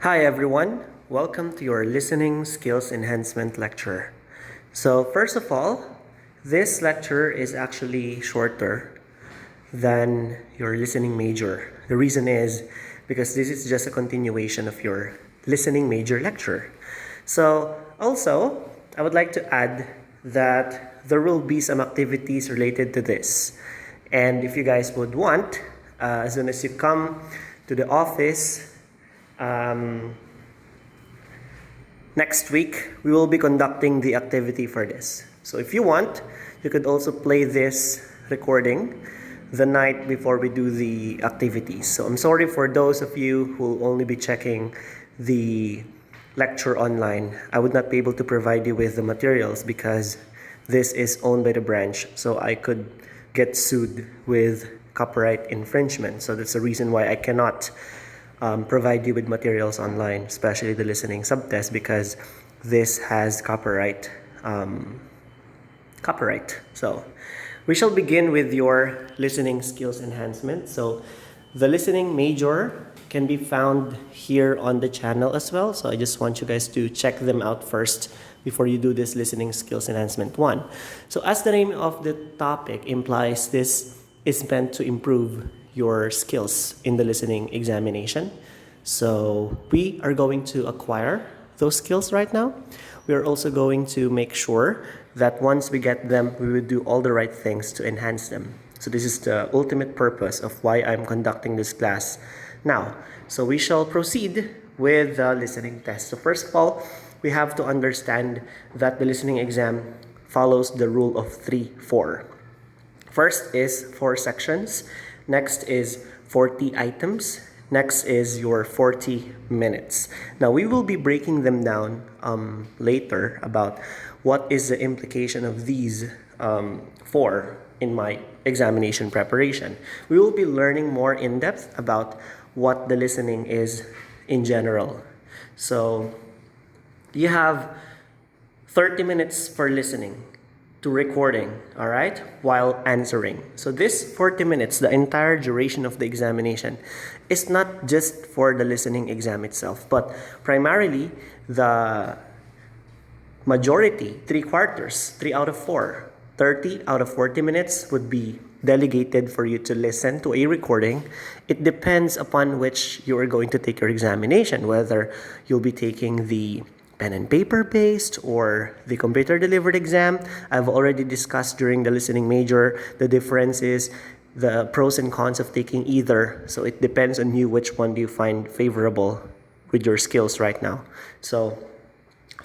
Hi everyone, welcome to your listening skills enhancement lecture. So first of all, this lecture is actually shorter than your listening major. The reason is because this is just a continuation of your listening major lecture. So also, I would like to add that there will be some activities related to this. And if you guys would want, as soon as you come to the office, um, next week, we will be conducting the activity for this. So if you want, you could also play this recording the night before we do the activities. So I'm sorry for those of you who will only be checking the lecture online. I would not be able to provide you with the materials because this is owned by the branch. So I could get sued with copyright infringement. So that's the reason why I cannot provide you with materials online, especially the listening subtest, because this has copyright. So we shall begin with your listening skills enhancement. So the listening major can be found here on the channel as well. So I just want you guys to check them out first before you do this listening skills enhancement 1. So as the name of the topic implies, this is meant to improve your skills in the listening examination. So we are going to acquire those skills right now. We are also going to make sure that once we get them, we will do all the right things to enhance them. So this is the ultimate purpose of why I'm conducting this class now. So we shall proceed with the listening test. So first of all, we have to understand that the listening exam follows the rule of 3-4. First is 4 sections. Next is 40 items. Next is your 40 minutes. Now we will be breaking them down later about what is the implication of these 4 in my examination preparation. We will be learning more in depth about what the listening is in general. So you have 30 minutes for listening to recording, all right, while answering. So this 40 minutes, the entire duration of the examination, is not just for the listening exam itself, but primarily the majority, 3/4, 3 out of 4, 30 out of 40 minutes would be delegated for you to listen to a recording. It depends upon which you are going to take your examination, whether you'll be taking the pen and paper based or the computer delivered exam. I've already discussed during the listening major the differences, the pros and cons of taking either. So it depends on you which one do you find favorable with your skills right now. So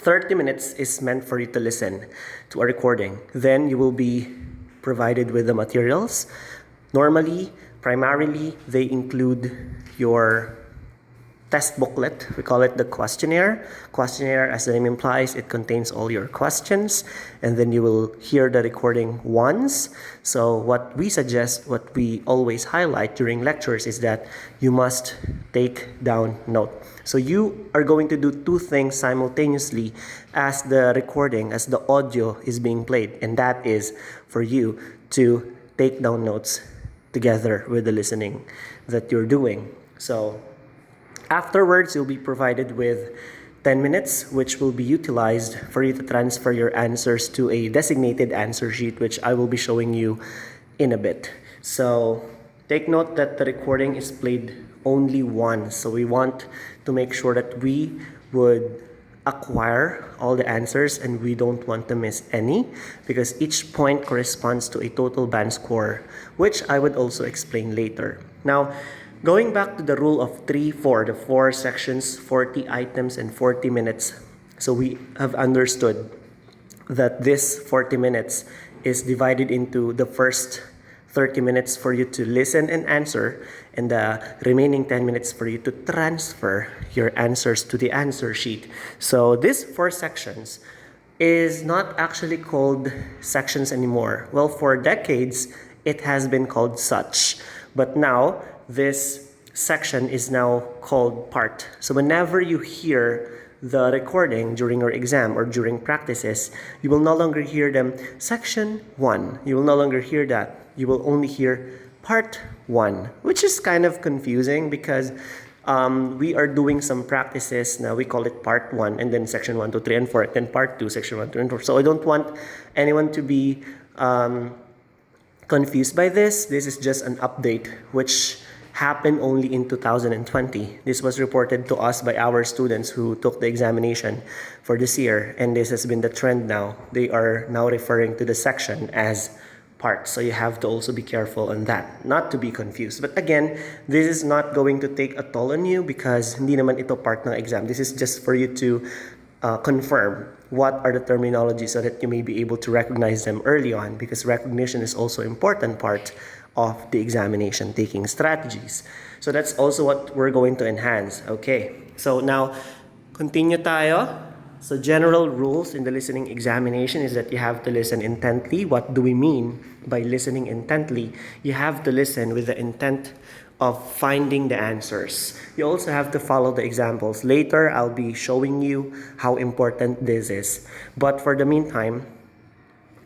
30 minutes is meant for you to listen to a recording. Then you will be provided with the materials. Normally, primarily, they include your test booklet. We call it the questionnaire. Questionnaire, as the name implies, it contains all your questions, and then you will hear the recording once. So what we suggest, what we always highlight during lectures is that you must take down note. So you are going to do 2 things simultaneously as the recording, as the audio is being played, and that is for you to take down notes together with the listening that you're doing. So afterwards, you'll be provided with 10 minutes, which will be utilized for you to transfer your answers to a designated answer sheet, which I will be showing you in a bit. So take note that the recording is played only once. So we want to make sure that we would acquire all the answers and we don't want to miss any, because each point corresponds to a total band score, which I would also explain later. Now, going back to the rule of 3-4, the 4 sections, 40 items, and 40 minutes. So we have understood that this 40 minutes is divided into the first 30 minutes for you to listen and answer, and the remaining 10 minutes for you to transfer your answers to the answer sheet. So these 4 sections is not actually called sections anymore. Well, for decades, it has been called such. But now, this section is now called part. So whenever you hear the recording during your exam or during practices, you will no longer hear them section 1. You will no longer hear that. You will only hear part 1, which is kind of confusing because we are doing some practices. Now we call it part 1, and then section 1, 2, 3, and 4, and then part 2, section 1, 2, and 4. So I don't want anyone to be confused by this. This is just an update which happened only in 2020. This was reported to us by our students who took the examination for this year, and this has been the trend now. They are now referring to the section as parts. So you have to also be careful on that, not to be confused. But again, this is not going to take a toll on you because hindi naman ito part ng exam. This is just for you to confirm what are the terminologies so that you may be able to recognize them early on, because recognition is also an important part of the examination taking strategies. So that's also what we're going to enhance. Okay, so now continue tayo. So general rules in the listening examination is that you have to listen intently. What do we mean by listening intently? You have to listen with the intent of finding the answers. You also have to follow the examples. Later, I'll be showing you how important this is. But for the meantime,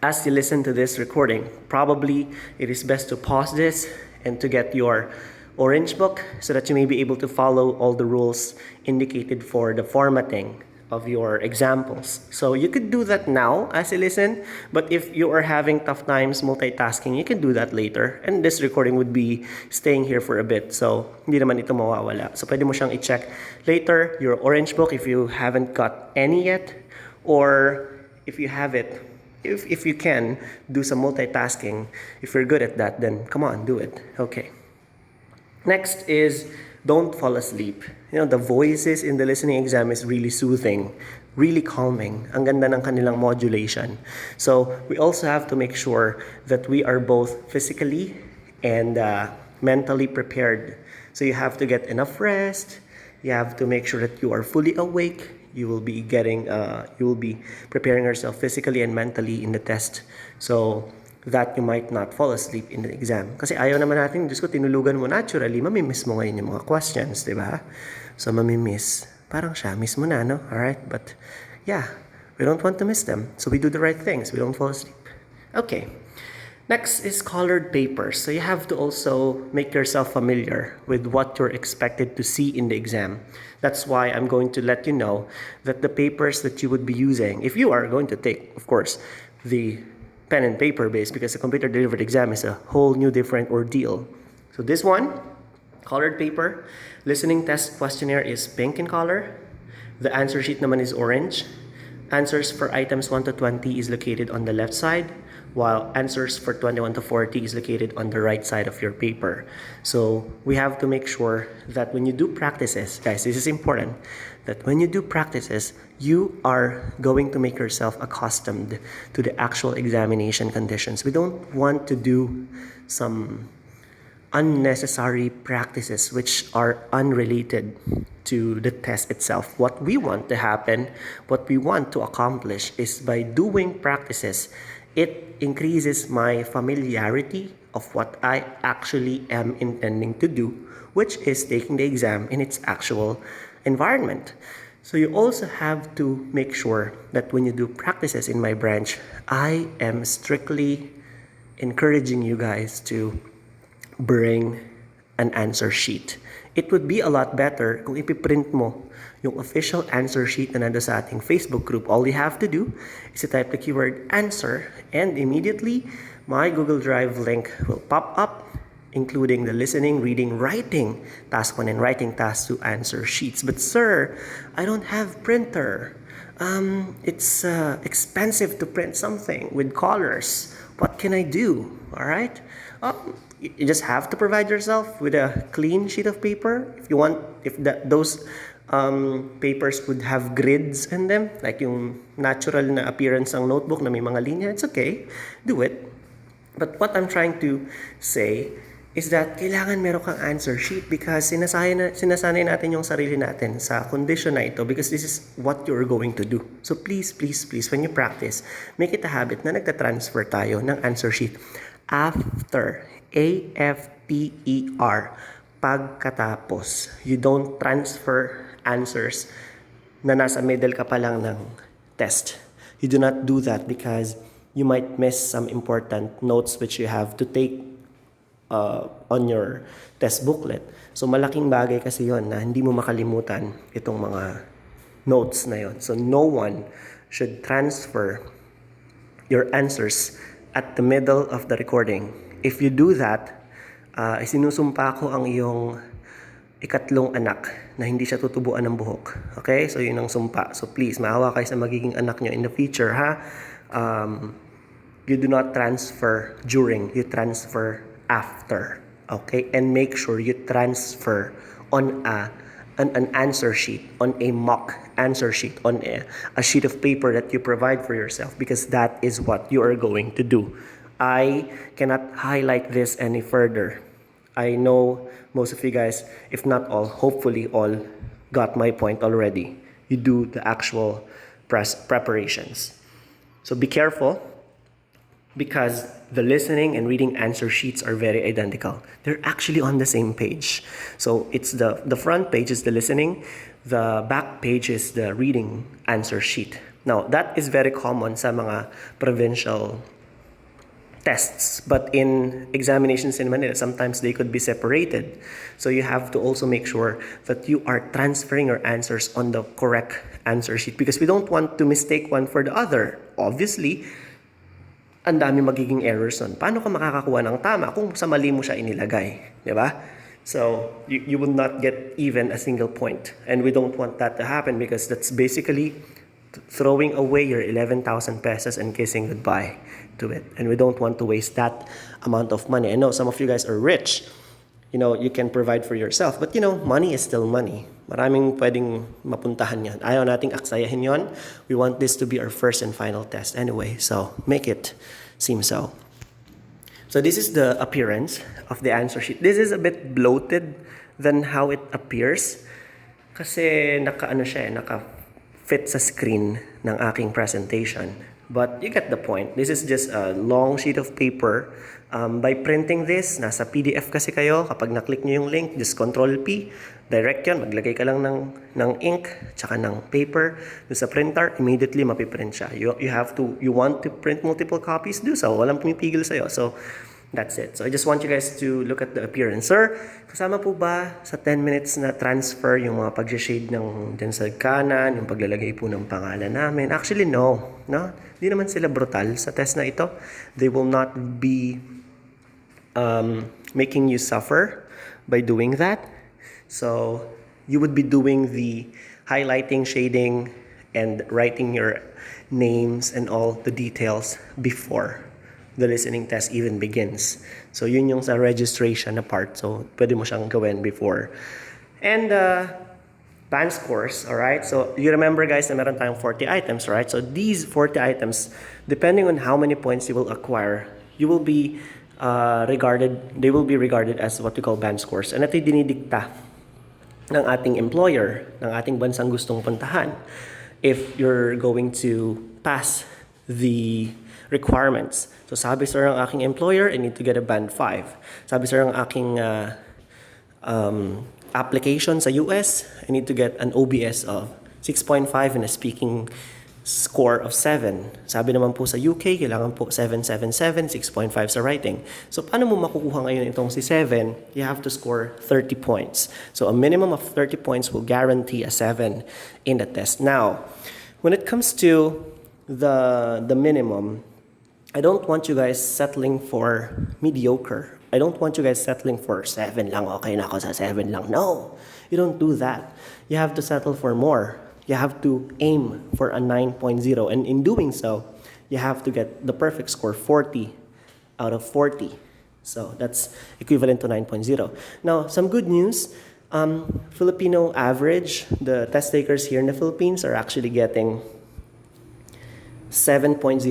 as you listen to this recording, probably it is best to pause this and to get your orange book so that you may be able to follow all the rules indicated for the formatting of your examples. So you could do that now as you listen, but if you are having tough times multitasking, you can do that later. And this recording would be staying here for a bit, so hindi naman ito mawawala. So pwede mo siyang i-check later, your orange book if you haven't got any yet, or if you have it, if you can, do some multitasking. If you're good at that, then come on, do it. Okay. Next is don't fall asleep. You know, the voices in the listening exam is really soothing, really calming. Ang ganda ng kanilang modulation. So we also have to make sure that we are both physically and mentally prepared. So you have to get enough rest. You have to make sure that you are fully awake. You will be preparing yourself physically and mentally in the test, so that you might not fall asleep in the exam. Kasi ayaw naman natin, Diyos ko, tinulugan mo naturally, mamimiss mo ngayon yung mga questions, di ba? So mamimiss. Parang siya, miss mo na, no? Alright, but yeah, we don't want to miss them. So we do the right things. We don't fall asleep. Okay. Next is colored papers. So you have to also make yourself familiar with what you're expected to see in the exam. That's why I'm going to let you know that the papers that you would be using, if you are going to take, of course, the pen and paper base, because the computer delivered exam is a whole new different ordeal. So this one, colored paper, listening test questionnaire is pink in color. The answer sheet naman is orange. Answers for items 1 to 20 is located on the left side, while answers for 21 to 40 is located on the right side of your paper. So we have to make sure that when you do practices, guys, this is important, that when you do practices, you are going to make yourself accustomed to the actual examination conditions. We don't want to do some unnecessary practices which are unrelated to the test itself. What we want to happen, what we want to accomplish is by doing practices, it increases my familiarity of what I actually am intending to do, which is taking the exam in its actual environment. So you also have to make sure that when you do practices in my branch, I am strictly encouraging you guys to bring an answer sheet. It would be a lot better kung ipiprint mo yung official answer sheet na nando sa ating Facebook group. All you have to do is to type the keyword answer, and immediately my Google Drive link will pop up, including the listening, reading, writing task 1 and writing task 2 answer sheets. But sir, I don't have printer. It's expensive to print something with colors. What can I do? All right. You just have to provide yourself with a clean sheet of paper. If you want, those papers would have grids in them, like yung natural na appearance ng notebook na may mga linya, it's okay. Do it. But what I'm trying to say is that kailangan meron kang answer sheet, because sinasanay natin yung sarili natin sa condition na ito, because this is what you're going to do. So please, please, please, when you practice, make it a habit na nagta-transfer tayo ng answer sheet after. AFTER, pagkatapos. You don't transfer answers na nasa middle ka pa lang ng test. You do not do that because you might miss some important notes which you have to take on your test booklet. So malaking bagay kasi yon na hindi mo makalimutan itong mga notes na yon. So no one should transfer your answers at the middle of the recording. If you do that, isinusumpa ko ang iyong ikatlong anak na hindi siya tutubuan ng buhok. Okay? So yun ang sumpa. So please, maawa kayo sa magiging anak nyo in the future, ha? You do not transfer during, you transfer after. Okay? And make sure you transfer on an answer sheet, on a mock answer sheet, on a sheet of paper that you provide for yourself, because that is what you are going to do. I cannot highlight this any further. I know most of you guys, if not all, hopefully all, got my point already. You do the actual preparations. So be careful, because the listening and reading answer sheets are very identical. They're actually on the same page. So it's the front page is the listening, the back page is the reading answer sheet. Now, that is very common sa mga provincial tests, but in examinations in Manila, sometimes they could be separated. So you have to also make sure that you are transferring your answers on the correct answer sheet, because we don't want to mistake one for the other. Obviously, ang dami magiging errors nun. Paano ka makakakuha ng tama kung sa mali mo siya inilagay? Di ba? So, you will not get even a single point. And we don't want that to happen, because that's basically throwing away your 11,000 pesos and kissing goodbye to it. And we don't want to waste that amount of money. I know some of you guys are rich. You know, you can provide for yourself. But you know, money is still money. Maraming pwedeng mapuntahan yan. Ayaw nating aksayahin yon. We want this to be our first and final test anyway. So, make it seem so. So this is the appearance of the answer sheet. This is a bit bloated than how it appears. Kasi naka-fit sa screen ng aking presentation. But you get the point. This is just a long sheet of paper. By printing this, nasa PDF kasi kayo. Kapag na-click nyo yung link, just Control-P. Direct yun. Maglagay ka lang ng ink, tsaka ng paper. Doon sa printer, immediately mapiprint siya. You want to print multiple copies? Do so. Walang pumipigil sa'yo. So, that's it. So, I just want you guys to look at the appearance. Sir, kasama po ba sa 10 minutes na transfer yung mga pag-shade ng dyan sa kanan, yung paglalagay po ng pangalan namin? Actually, no. Hindi naman sila brutal sa test na ito. They will not be making you suffer by doing that. So, you would be doing the highlighting, shading, and writing your names and all the details before the listening test even begins. So, yun yung sa registration na part. So, pwede mo siyang gawin before. And, band scores, alright? So, you remember guys na meron tayong 40 items, right? So, these 40 items, depending on how many points you will acquire, they will be regarded as what we call band scores. And ito yung dinidikta ng ating employer, ng ating bansang gustong puntahan. If you're going to pass the requirements. So sabi sir ang aking employer, I need to get a band 5. Sabi sir ang aking application sa US, I need to get an OBS of 6.5 and a speaking score of 7. Sabi naman po sa UK, kailangan po 777, 6.5 sa writing. So paano mo makukuha ngayon itong si 7? You have to score 30 points. So a minimum of 30 points will guarantee a 7 in the test. Now, when it comes to the minimum, I don't want you guys settling for mediocre. I don't want you guys settling for 7 lang. Okay na ako sa 7 lang. No, you don't do that. You have to settle for more. You have to aim for a 9.0. And in doing so, you have to get the perfect score, 40 out of 40. So that's equivalent to 9.0. Now, some good news. Filipino average, the test takers here in the Philippines are actually getting 7.0.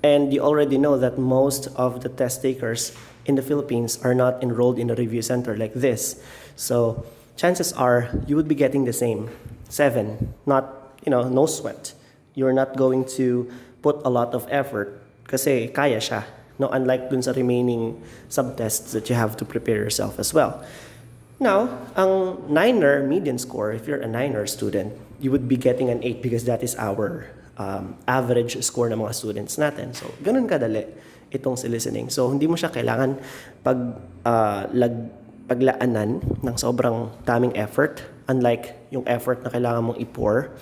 And you already know that most of the test takers in the Philippines are not enrolled in a review center like this. So chances are you would be getting the same 7, not, no sweat. You're not going to put a lot of effort kasi kaya siya. No, unlike dun sa remaining subtests that you have to prepare yourself as well. Now, ang 9er median score, if you're a 9er student, you would be getting an 8 because that is our average score ng mga students natin. So, ganun kadali. itong si listening. So, hindi mo siya kailangan paglaanan ng sobrang daming effort, unlike yung effort na kailangan mong i-pour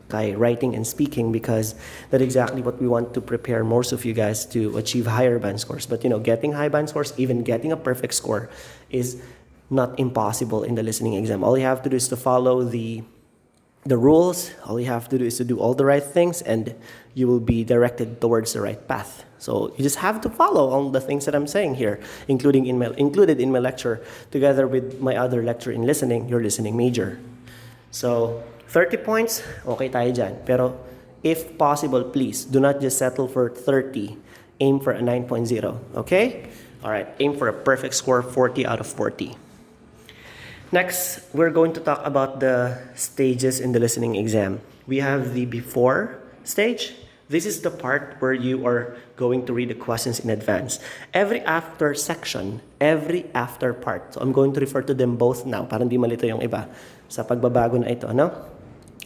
kay writing and speaking, because that's exactly what we want to prepare most of you guys to achieve higher band scores. But getting high band scores, even getting a perfect score, is not impossible in the listening exam. All you have to do is to follow the rules. All you have to do is to do all the right things, and you will be directed towards the right path. So you just have to follow all the things that I'm saying here, included in my lecture, together with my other lecture in listening, your listening major. So 30 points, okay tayo dyan. Pero if possible, please, do not just settle for 30. Aim for a 9.0, okay? All right, aim for a perfect score, 40 out of 40. Next, we're going to talk about the stages in the listening exam. We have the before stage. This is the part where you are going to read the questions in advance. Every after section, every after part. So I'm going to refer to them both now para hindi malito yung iba sa pagbabago na ito, no?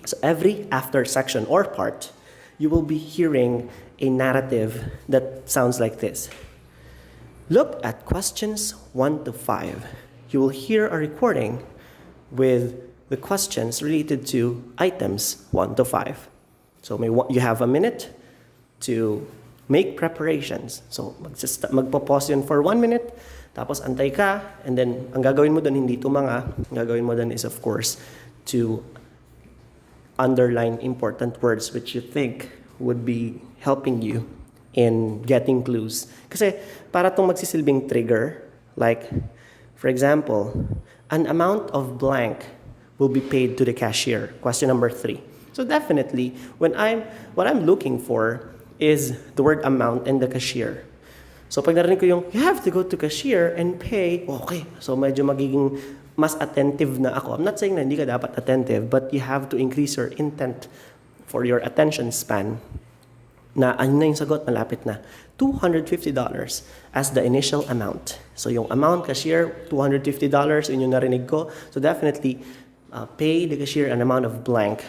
So every after section or part, you will be hearing a narrative that sounds like this. Look at questions 1 to 5. You will hear a recording with the questions related to items 1 to 5. So you have a minute to make preparations. So magpo-pause yun for 1 minute, tapos antay ka, and then ang gagawin mo doon hindi tumanga. Ang gagawin mo doon is, of course, to underline important words which you think would be helping you in getting clues. Kasi para itong magsisilbing trigger, like, for example, an amount of blank will be paid to the cashier. Question number 3. So definitely, what I'm looking for is the word amount and the cashier. So pag narinig ko yung, you have to go to cashier and pay, okay. So medyo magiging mas attentive na ako. I'm not saying na hindi ka dapat attentive, but you have to increase your intent for your attention span. Na ano na yung sagot, malapit na. $250 as the initial amount. So yung amount, cashier, $250, yun yung narinig ko. So definitely, pay the cashier an amount of blank.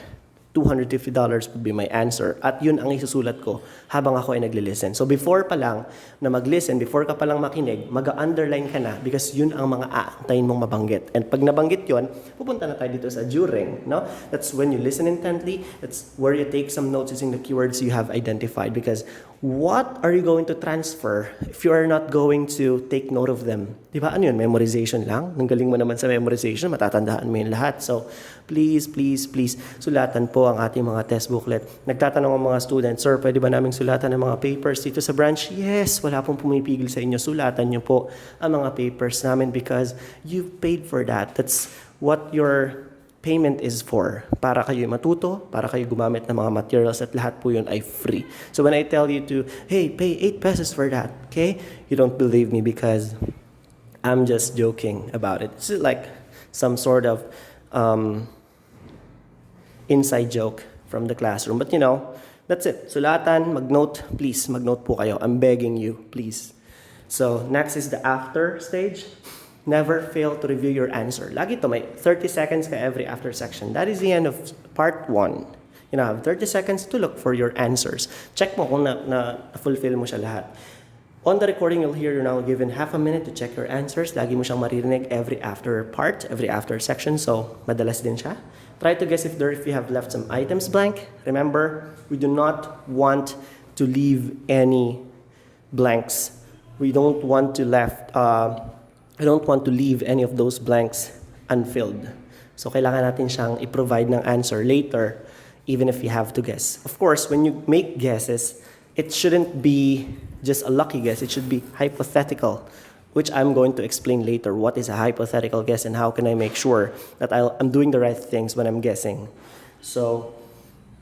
$250 would be my answer. At yun ang isusulat ko habang ako ay nagli-listen. So before pa lang na mag-listen, before ka pa lang makinig, mag-underline ka na because yun ang mga aantayin mong mabanggit. And pag nabanggit yun, pupunta na tayo dito sa during. No? That's when you listen intently. That's where you take some notes using the keywords you have identified. Because what are you going to transfer if you are not going to take note of them? Di ba? Ano yun? Memorization lang? Nang galing mo naman sa memorization, matatandaan mo yun lahat. So, please, sulatan po ang ating mga test booklet. Nagtatanong ang mga students, sir, pwede ba naming sulatan ang mga papers dito sa branch? Yes, wala pong pumipigil sa inyo. Sulatan nyo po ang mga papers namin because you've paid for that. That's what your payment is for. Para kayo matuto, para kayo gumamit ng mga materials at lahat po yun ay free. So when I tell you to, hey, pay 8 pesos for that, okay? You don't believe me because I'm just joking about it. It's like some sort of inside joke from the classroom. But that's it. Sulatan, mag-note, please, mag-note po kayo. I'm begging you, please. So next is the after stage. Never fail to review your answer. Lagi to may 30 seconds ka every after section. That is the end of part 1. You have 30 seconds to look for your answers. Check mo kung na-fulfill mo siya lahat. On the recording, you'll hear you're now given half a minute to check your answers. Lagi mo siyang maririnig every after part, every after section. So, madalas din siya. Try to guess if you have left some items blank. Remember, we do not want to leave any blanks. We don't want to leave any of those blanks unfilled. So, kailangan natin siyang i-provide ng answer later, even if you have to guess. Of course, when you make guesses, it shouldn't be just a lucky guess. It should be hypothetical, which I'm going to explain later. What is a hypothetical guess and how can I make sure that I'm doing the right things when I'm guessing? So,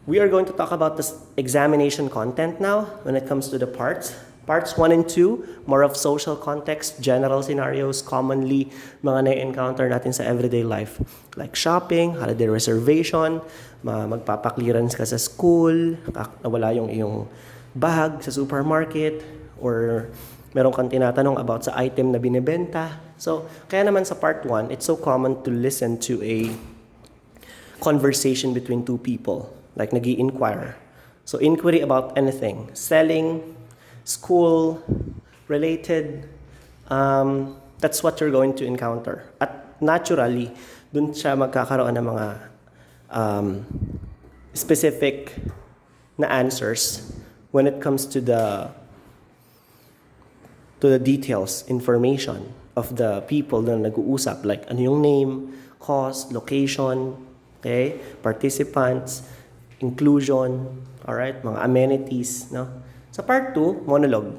we are going to talk about this examination content now when it comes to the parts. Parts 1 and 2, more of social context, general scenarios, commonly mga na-encounter natin sa everyday life. Like shopping, holiday reservation, magpapa-clearance ka sa school, nawala yung iyong bag sa supermarket, or meron kang tinatanong about sa item na binibenta. So, kaya naman sa part 1, it's so common to listen to a conversation between two people, like nag-i-inquire. So, inquiry about anything, selling, school, related, that's what you're going to encounter. At naturally, dun siya magkakaroon ng mga specific na answers when it comes to the details, information of the people na nag-uusap, like ano yung name, cost, location, okay, participants, inclusion, alright, mga amenities, no? Sa part 2, monologue.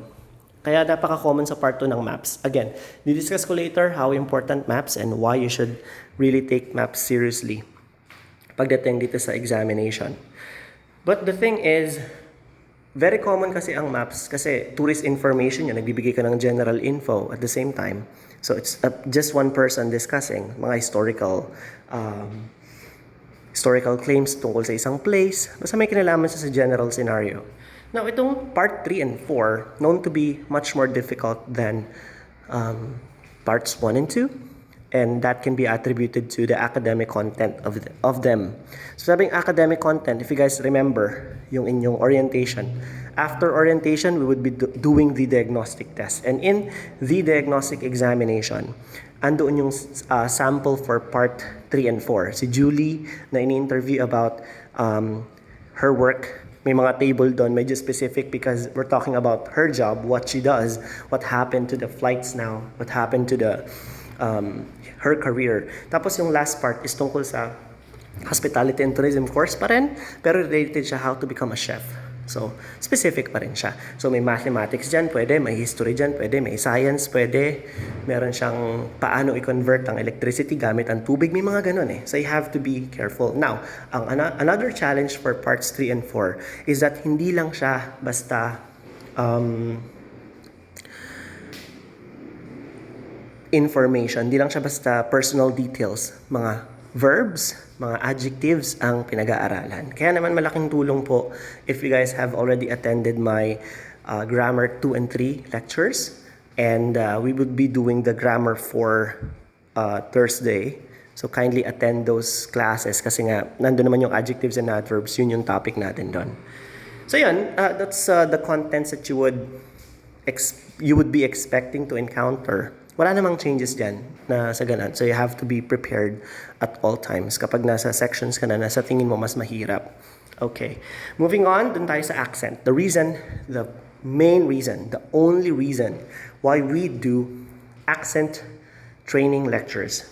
Kaya napaka-common sa part 2 ng maps. Again, di-discuss ko later how important maps and why you should really take maps seriously pagdating dito sa examination. But the thing is, very common kasi ang maps kasi tourist information yan, nagbibigay ka ng general info at the same time. So it's just one person discussing mga historical claims tungkol sa isang place. Basta may kinalaman sa general scenario. Now, itong part 3 and 4, known to be much more difficult than parts 1 and 2. And that can be attributed to the academic content of them. So sabing academic content, if you guys remember yung inyong orientation, after orientation, we would be doing the diagnostic test. And in the diagnostic examination, andoon yung sample for part 3 and 4. Si Julie na ini-interview about her work, may mga table doon, medyo specific because we're talking about her job, what she does, what happened to the flights now, what happened to the her career. Tapos yung last part is tungkol sa hospitality and tourism course pa rin, pero related siya how to become a chef. So, specific pa rin siya. So, may mathematics dyan, pwede, may history dyan, pwede, may science, pwede. Meron siyang paano i-convert ang electricity gamit ang tubig, may mga ganun eh. So, you have to be careful. Now, another challenge for parts 3 and 4 is that hindi lang siya basta information, hindi lang siya basta personal details, mga verbs, mga adjectives ang pinag-aaralan. Kaya naman malaking tulong po if you guys have already attended my grammar 2 and 3 lectures, and we would be doing the grammar for Thursday. So kindly attend those classes kasi nga nandun naman yung adjectives and adverbs, yun yung topic natin doon. So yun, that's the contents that you would be expecting to encounter. Wala namang changes dyan na sa ganun. So you have to be prepared at all times. Kapag nasa sections ka na, nasa tingin mo mas mahirap. Okay. Moving on, dun tayo sa accent. The main reason, the only reason why we do accent training lectures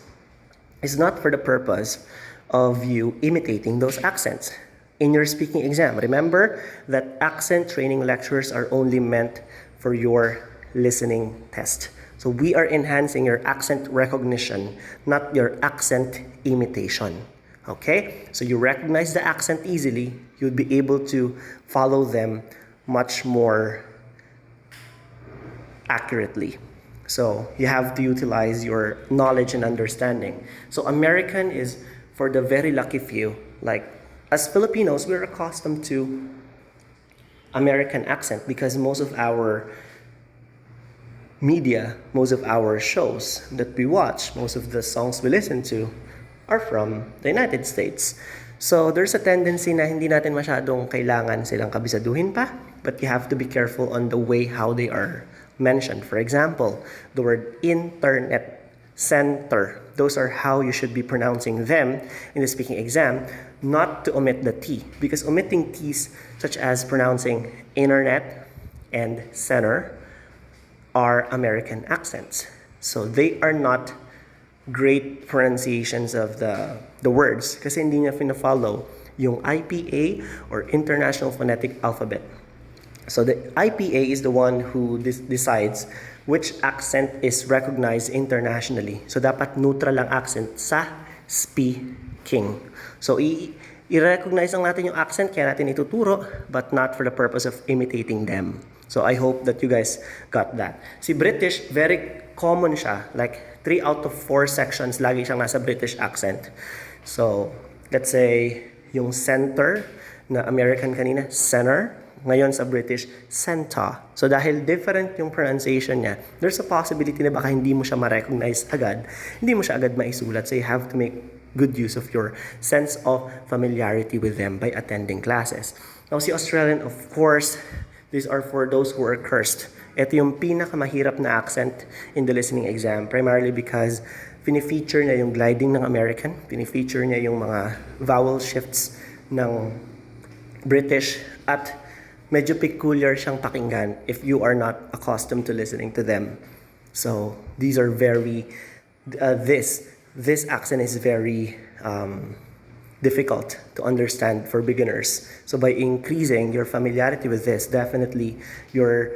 is not for the purpose of you imitating those accents in your speaking exam. Remember that accent training lectures are only meant for your listening test. So we are enhancing your accent recognition, not your accent imitation. Okay? So you recognize the accent easily, you'll be able to follow them much more accurately. So you have to utilize your knowledge and understanding. So American is for the very lucky few. Like, as Filipinos, we're accustomed to American accent because most of our media, most of our shows that we watch, most of the songs we listen to are from the United States. So there's a tendency na hindi natin masyadong kailangan silang kabisaduhin pa, but you have to be careful on the way how they are mentioned. For example, the word internet, center, those are how you should be pronouncing them in the speaking exam, not to omit the T, because omitting T's such as pronouncing internet and center are American accents. So they are not great pronunciations of the words kasi hindi niya fina-follow yung IPA or International Phonetic Alphabet. So the IPA is the one who decides which accent is recognized internationally. So dapat neutral ang accent sa speaking. So i-recognize lang natin yung accent kaya natin ituturo, but not for the purpose of imitating them. So I hope that you guys got that. Si British, very common siya. Like 3 out of 4 sections, lagi siyang nasa British accent. So let's say yung center na American kanina, center. Ngayon sa British, center. So dahil different yung pronunciation niya, there's a possibility na baka hindi mo siya ma-recognize agad. Hindi mo siya agad maisulat. So you have to make good use of your sense of familiarity with them by attending classes. Now si Australian, of course, these are for those who are cursed Ito yung pinakamahirap na accent in the listening exam, primarily because fini-feature niya yung gliding ng American, fini-feature niya yung mga vowel shifts ng British, at medyo peculiar siyang pakinggan if you are not accustomed to listening to them. So these are very, this accent is very difficult to understand for beginners. So by increasing your familiarity with this, definitely your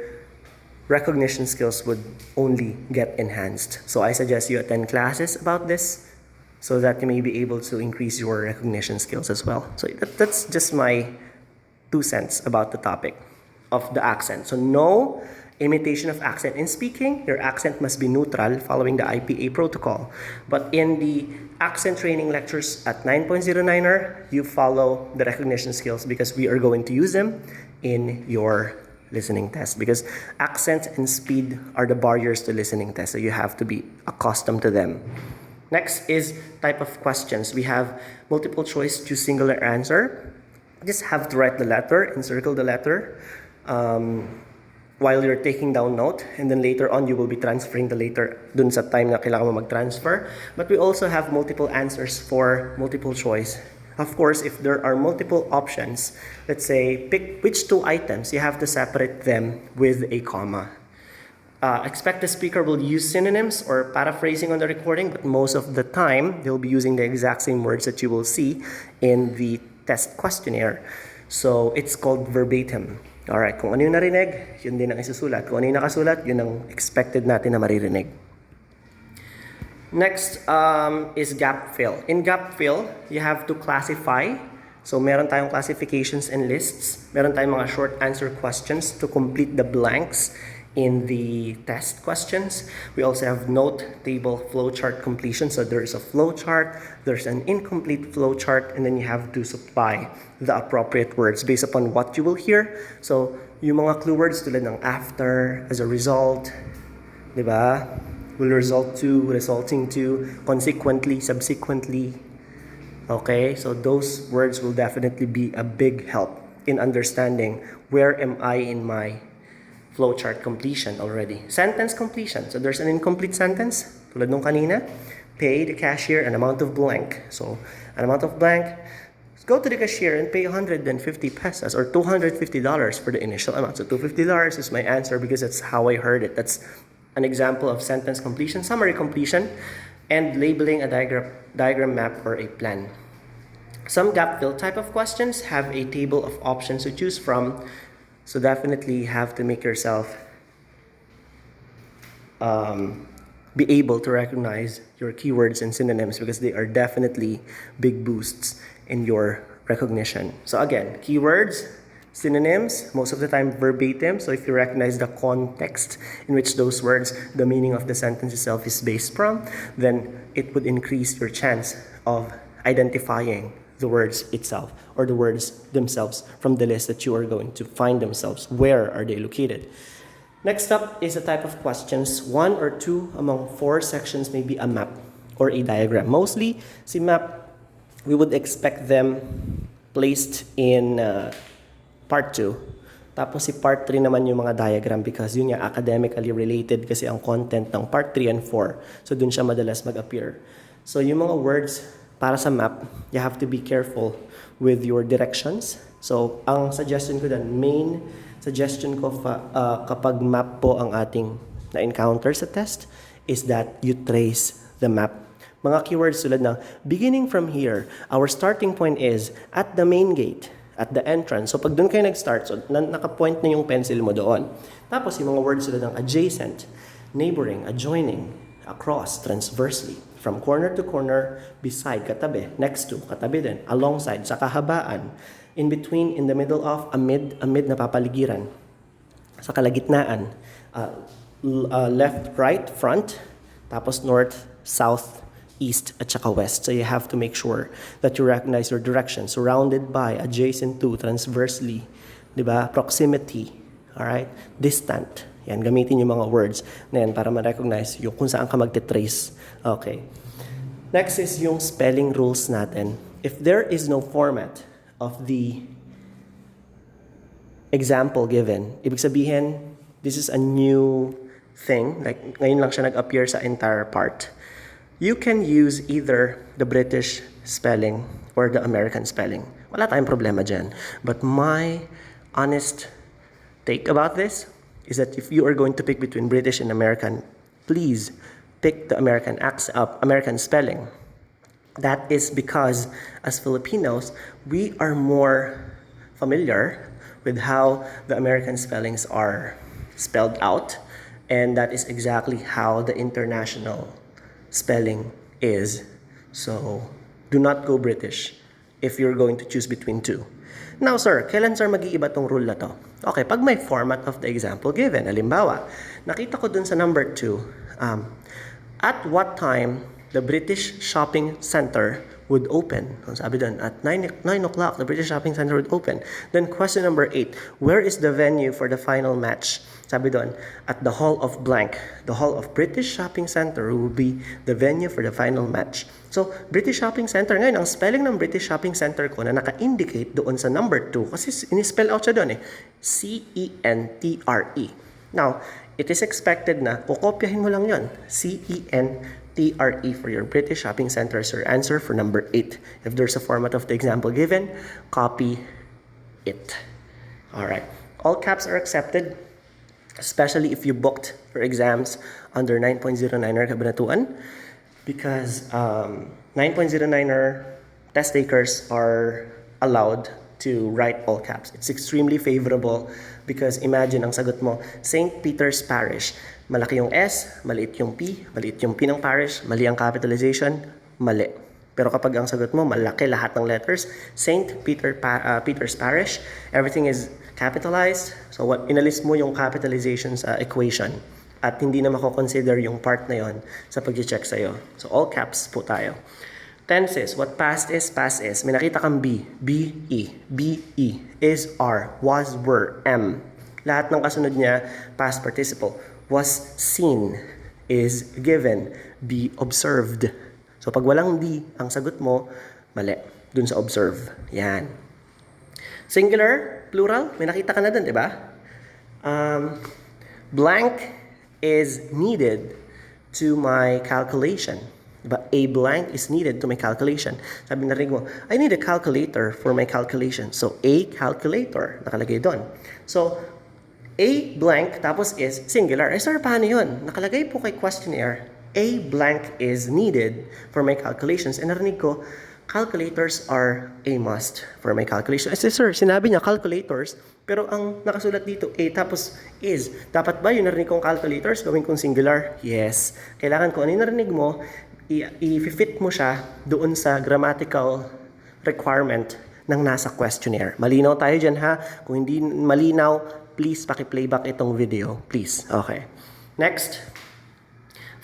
recognition skills would only get enhanced. So I suggest you attend classes about this so that you may be able to increase your recognition skills as well. So that's just my 2 cents about the topic of the accent. So no imitation of accent in speaking. Your accent must be neutral following the IPA protocol. But in the accent training lectures at 9.09er, you follow the recognition skills because we are going to use them in your listening test, because accent and speed are the barriers to listening test, so you have to be accustomed to them. Next is type of questions. We have multiple choice, choose singular answer. Just have to write the letter, encircle the letter while you're taking down note, and then later on you will be transferring the letter dun sa time na kailangan mo mag-transfer. But we also have multiple answers for multiple choice. Of course, if there are multiple options, let's say pick which 2 items, you have to separate them with a comma. Expect the speaker will use synonyms or paraphrasing on the recording, but most of the time, they'll be using the exact same words that you will see in the test questionnaire. So it's called verbatim. Alright, kung ano yung narinig, yun din ang isusulat. Kung ano yung nakasulat, yun ang expected natin na maririnig. Next is gap fill. In gap fill, you have to classify. So meron tayong classifications and lists. Meron tayong mga short answer questions to complete the blanks in the test questions. We also have note, table, flowchart completion. So there's a flowchart, there's an incomplete flowchart, and then you have to supply the appropriate words based upon what you will hear. So yung mga clue words tulad ng after, as a result, di ba? Will result to, resulting to, consequently, subsequently. Okay, so those words will definitely be a big help in understanding where am I in my flowchart completion already. Sentence completion. So there's an incomplete sentence, tulad nung kanina. Pay the cashier an amount of blank. So an amount of blank, go to the cashier and pay 150 pesos or $250 for the initial amount. So $250 is my answer because that's how I heard it. That's an example of sentence completion, summary completion, and labeling a diagram map or a plan. Some gap fill type of questions have a table of options to choose from, so definitely have to make yourself be able to recognize your keywords and synonyms because they are definitely big boosts in your recognition. So again, keywords, synonyms, most of the time verbatim. So if you recognize the context in which those words, the meaning of the sentence itself is based from, then it would increase your chance of identifying the words itself or the words themselves from the list that you are going to find themselves. Where are they located? Next up is a type of questions. 1 or 2 among 4 sections may be a map or a diagram. Mostly, si map, we would expect them placed in Part 2. Tapos si Part 3 naman yung mga diagram because yun yung academically related kasi ang content ng Part 3 and 4. So dun siya madalas mag-appear. So yung mga words para sa map, you have to be careful with your directions. So ang suggestion ko dun, main suggestion ko kapag map po ang ating na-encounter sa test is that you trace the map. Mga keywords tulad ng beginning from here, our starting point is at the main gate. At the entrance. So pag doon kayo nag-start, so naka-point na yung pencil mo doon. Tapos yung mga words sila ng adjacent, neighboring, adjoining, across, transversely, from corner to corner, beside, katabi, next to, katabi din, alongside, sa kahabaan, in between, in the middle of, amid na papaligiran, sa kalagitnaan, left, right, front, tapos north, south, east at saka west. So you have to make sure that you recognize your direction. Surrounded by, adjacent to, transversely, diba? Proximity, alright? Distant. Yan, gamitin yung mga words na yan para ma-recognize yung kung saan ka magte-trace. Okay. Next is yung spelling rules natin. If there is no format of the example given, ibig sabihin, this is a new thing. Like, ngayon lang siya nag-appear sa entire part. You can use either the British spelling or the American spelling. Wala tayong problema dyan. But my honest take about this is that if you are going to pick between British and American, please pick the American spelling. That is because as Filipinos, we are more familiar with how the American spellings are spelled out, and that is exactly how the international spelling is. So, do not go British if you're going to choose between two. Now, sir, kailan sir mag-iiba tong rule na to? Okay, pag may format of the example given, halimbawa, nakita ko dun sa number 2, at what time the British Shopping Center would open. Sabi doon, at 9 o'clock, the British Shopping Center would open. Then question number 8, where is the venue for the final match? Sabi doon, at the Hall of Blank. The Hall of British Shopping Center will be the venue for the final match. So, British Shopping Center, ngayon, ang spelling ng British Shopping Center ko na naka-indicate doon sa number 2, kasi in-spell out siya doon C-E-N-T-R-E. Now, it is expected na kukopyahin mo lang yon, C-E-N-T-R-E for your British Shopping Center as your answer for number 8. If there's a format of the example given, copy it. Alright. All caps are accepted, especially if you booked your exams under 9.09er kabanatuan, because 9.09er test takers are allowed to write all caps. It's extremely favorable because imagine ang sagot mo, St. Peter's Parish. Malaki yung S, maliit yung P ng parish, mali ang capitalization, mali. Pero kapag ang sagot mo, malaki lahat ng letters, St. Peter's Parish, everything is capitalized. So what inalis mo yung capitalization sa equation at hindi na mako-consider yung part na yon sa pag-check sa'yo. So all caps po tayo. Tenses, what past is, may nakita kang B, B-E, is, are, was, were, am. Lahat ng kasunod niya, past participle. Was seen, is given, be observed. So pag walang D, ang sagot mo, mali. Dun sa observe. Yan. Singular, plural, may nakita ka na dun, di ba? Blank is needed to my calculation. But a blank is needed to my calculation. Sabi na rin mo, I need a calculator for my calculation. So, a calculator, nakalagay doon. So, a blank, tapos is singular. Eh, sir, paano yun? Nakalagay po kay questionnaire, a blank is needed for my calculations. And narinig ko, calculators are a must for my calculation. Eh, sir, sinabi niya calculators, pero ang nakasulat dito, a tapos is. Dapat ba yung narinig kong calculators, gawin kong singular? Yes. Kailangan ko, ano yung narinig mo, i-fit mo siya doon sa grammatical requirement ng nasa questionnaire. Malinaw tayo dyan ha. Kung hindi malinaw, please paki-playback itong video. Please. Okay. Next.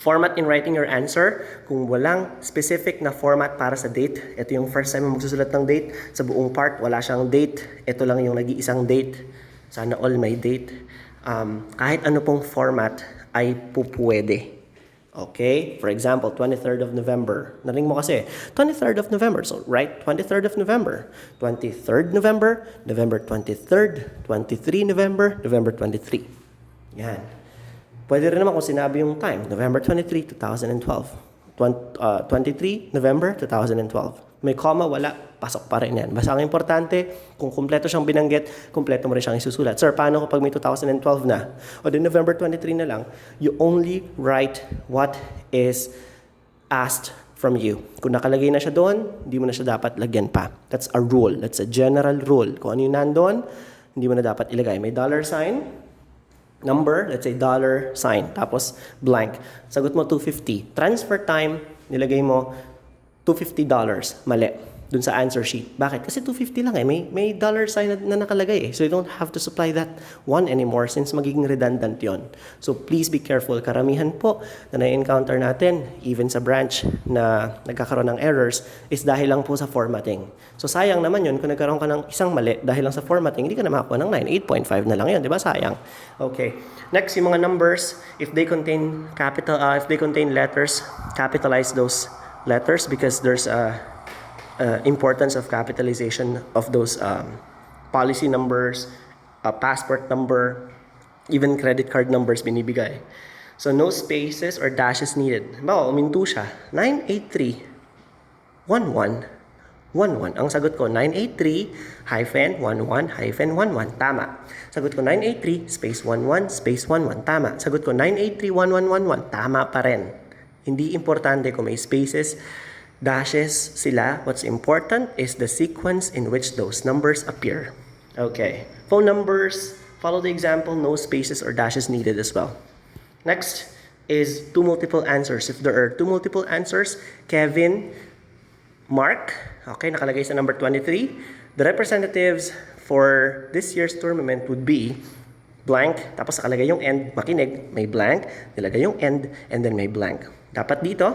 Format in writing your answer. Kung walang specific na format para sa date, ito yung first time mo magsusulat ng date. Sa buong part, wala siyang date. Ito lang yung nag-iisang date. Sana all may date. Kahit ano pong format ay pupwede. Okay? For example, 23rd of November. Naring mo kasi, 23rd of November. So, write 23rd of November. 23rd November, November 23rd, 23 November, November 23. Yan. Pwede rin naman kung sinabi yung time, November 23, 2012. 23 November 2012. May comma, wala, pasok pa rin yan. Basta ang importante, kung kumpleto siyang binanggit, kumpleto mo rin siyang isusulat. Sir, paano kapag may 2012 na? O din November 23 na lang, you only write what is asked from you. Kung nakalagay na siya doon, hindi mo na siya dapat lagyan pa. That's a rule. That's a general rule. Kung ano yung nandoon, hindi mo na dapat ilagay. May dollar sign, number, let's say dollar sign, tapos blank. Sagot mo 250. Transfer time, nilagay mo $250. Mali. Dun sa answer sheet. Bakit? Kasi 250 lang eh. May dollar sign na nakalagay eh. So you don't have to supply that one anymore since magiging redundant yon. So please be careful. Karamihan po na na-encounter natin, even sa branch na nagkakaroon ng errors, is dahil lang po sa formatting. So sayang naman yun kung nagkaroon ka ng isang mali dahil lang sa formatting, hindi ka na makakuha ng 9. 8.5 na lang yun. Di ba? Sayang. Okay. Next, yung mga numbers, if they contain letters, capitalize those letters because there's a importance of capitalization of those policy numbers, passport number, Even credit card numbers binibigay. So no spaces or dashes needed. Halimbawa, uminto siya. 983-11-11. Ang sagot ko, 983-11-11. Tama. Sagot ko, 983 space 11 space 11. Tama. Sagot ko, 983-1111. Tama pa rin. Hindi importante kung may spaces, dashes sila. What's important is the sequence in which those numbers appear. Okay. Phone numbers, follow the example, no spaces or dashes needed as well. Next is two multiple answers. If there are two multiple answers, Kevin, Mark, okay, nakalagay sa number 23. The representatives for this year's tournament would be blank, tapos nakalagay yung end, makinig, may blank, nilagay yung end, and then may blank. Dapat dito,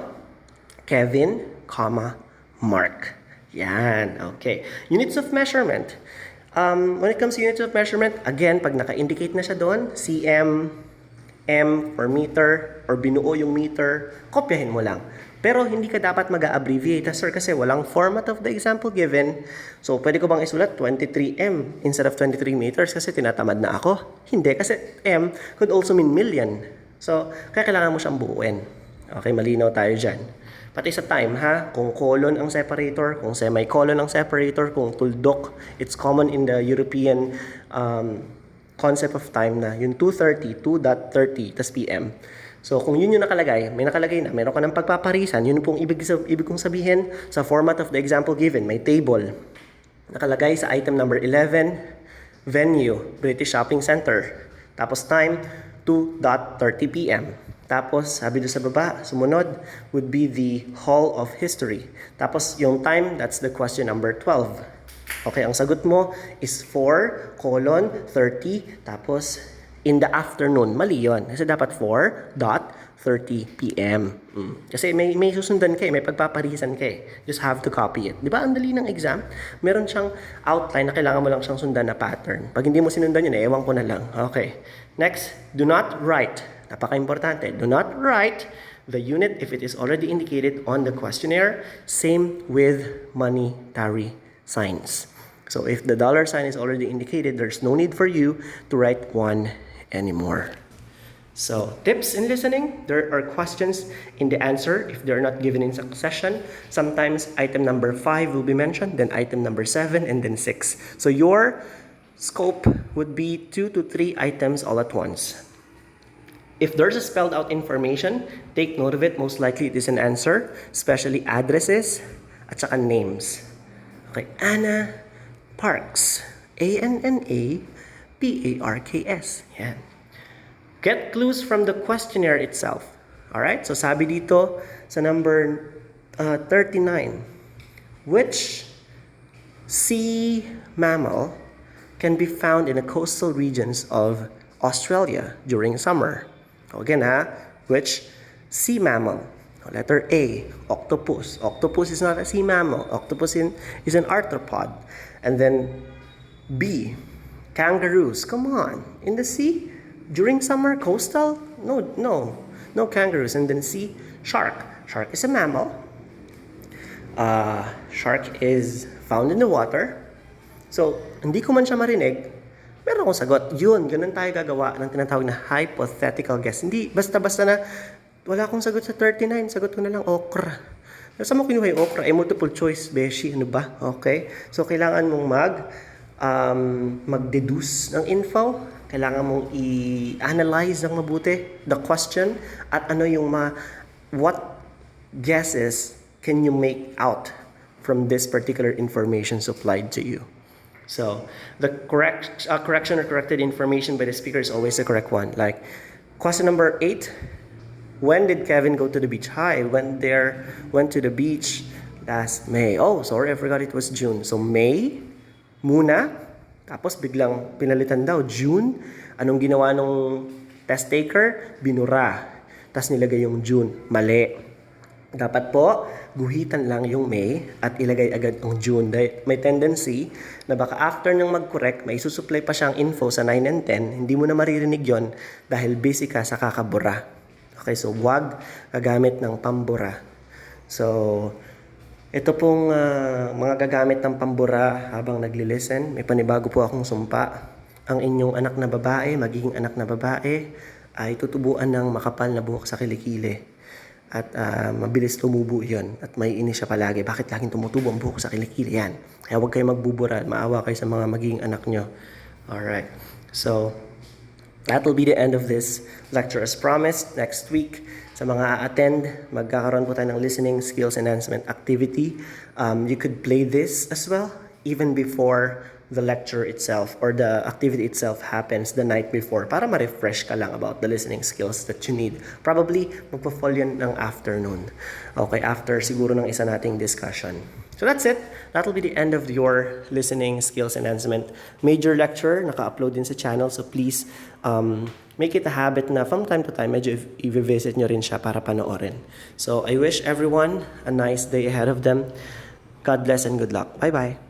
Kevin, comma, Mark. Yan, okay. Units of measurement. When it comes to units of measurement, again, pag naka-indicate na siya doon, cm, m for meter, or binuo yung meter, kopyahin mo lang. Pero hindi ka dapat mag-a-abbreviate, sir, kasi walang format of the example given. So, pwede ko bang isulat 23m instead of 23 meters kasi tinatamad na ako? Hindi, kasi m could also mean million. So, kaya kailangan mo siyang buuin. Okay, malinaw tayo dyan. Pati sa time, ha? Kung colon ang separator, kung semicolon ang separator, kung tuldok, it's common in the European concept of time na yung 2:30, 2.30, tas PM. So, kung yun yung nakalagay, may nakalagay na, meron ka ng pagpaparisan, yun pong ibig kong sabihin sa format of the example given, may table. Nakalagay sa item number 11, venue, British Shopping Center. Tapos time, 2.30 PM. Tapos, sabi doon sa baba, sumunod would be the Hall of History. Tapos, yung time, that's the question number 12. Okay, ang sagot mo is 4:30, tapos in the afternoon. Mali yun. Kasi dapat 4:30 PM. Kasi may susundan ka, may pagpaparisan ka. Just have to copy it. Di ba, ang dali ng exam? Meron siyang outline na kailangan mo lang siyang sundan na pattern. Pag hindi mo sinundan yun, ewan ko na lang. Okay. Next, do not write. Napaka-importante. Do not write the unit if it is already indicated on the questionnaire. Same with monetary signs. So if the dollar sign is already indicated, there's no need for you to write one anymore. So tips in listening, there are questions in the answer if they're not given in succession. Sometimes item number 5 will be mentioned, then item number 7, and then 6. So your scope would be 2 to 3 items all at once. If there's a spelled out information, take note of it. Most likely it is an answer, especially addresses at saka names. Okay, Anna Parks. ANNAPARKS. Yan. Get clues from the questionnaire itself. Alright, so sabi dito sa number 39, which sea mammal can be found in the coastal regions of Australia during summer? So again, which sea mammal? Letter A, octopus. Octopus is not a sea mammal. Octopus is an arthropod. And then B, kangaroos. Come on. In the sea? During summer, coastal? No kangaroos. And then C, shark. Shark is a mammal. Shark is found in the water. So, hindi ko man siya marinig, meron akong sagot. Yun, ganun tayo gagawa ng tinatawag na hypothetical guess. Hindi, basta-basta na, wala akong sagot sa 39, sagot ko na lang okra. Saan mo kinuha yung okra? Multiple choice, beshi, ano ba? Okay? So, kailangan mong mag-deduce ng info. Kailangan mong i-analyze ng mabuti the question at ano yung what guesses can you make out from this particular information supplied to you. So, the correction or corrected information by the speaker is always the correct one. Like, question number 8, when did Kevin go to the beach? I went to the beach last May. Oh, sorry, I forgot it was June. So, May, muna, tapos biglang pinalitan daw, June. Anong ginawa nung test taker? Binura. Tapos nilagay yung June. Mali. Dapat po, guhitan lang yung May at ilagay agad ang June. Dahil may tendency na baka after nang mag-correct, may susupply pa siyang info sa 9 and 10, hindi mo na maririnig yon dahil busy ka sa kakabura. Okay, so wag gagamit ng pambura. So, ito pong mga gagamit ng pambura habang nagli-listen. May panibago po akong sumpa. ang inyong anak na babae, magiging anak na babae, ay tutubuan ng makapal na buhok sa kilikili. At mabilis tumubo yun. At may inis siya palagi. Bakit laging tumutubo ang buhok sa kilikili? Yan. Kaya huwag kayo magbubura. Maawa kayo sa mga magiging anak nyo. Alright. So, that will be the end of this lecture as promised. Next week, sa mga attend, magkakaroon po tayo ng listening skills enhancement activity. You could play this as well, even before the lecture itself or the activity itself happens the night before para ma-refresh ka lang about the listening skills that you need. Probably, magpa-fall yan ng afternoon. Okay, after siguro ng isa nating discussion. So that's it. That'll be the end of your listening skills enhancement major lecture. Naka-upload din sa channel. So please make it a habit na from time to time, medyo i-visit nyo rin siya para panoorin. So I wish everyone a nice day ahead of them. God bless and good luck. Bye-bye.